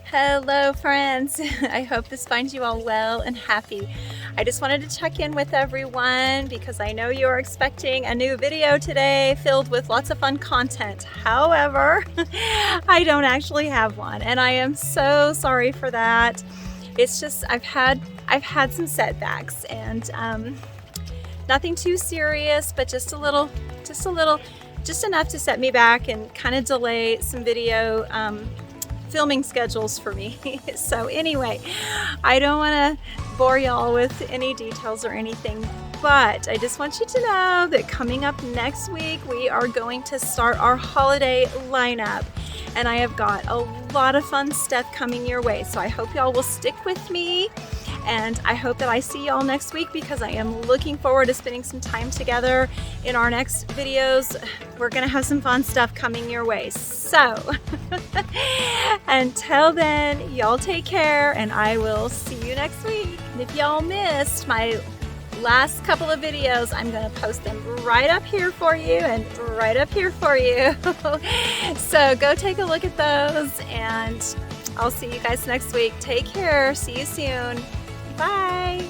Hello friends, I hope this finds you all well and happy. I just wanted to check in with everyone because I know you're expecting a new video today filled with lots of fun content. However, I don't actually have one and I am so sorry for that. It's just I've had some setbacks and nothing too serious, but just enough to set me back and kind of delay some video filming schedules for me. So anyway, I don't want to bore y'all with any details or anything, but I just want you to know that coming up next week, we are going to start our holiday lineup. And I have got a lot of fun stuff coming your way. So I hope y'all will stick with me. And I hope that I see y'all next week because I am looking forward to spending some time together in our next videos. We're gonna have some fun stuff coming your way. So until then, y'all take care and I will see you next week. And if y'all missed my last couple of videos, I'm gonna post them right up here for you and right up here for you. So go take a look at those and I'll see you guys next week. Take care, see you soon. Bye.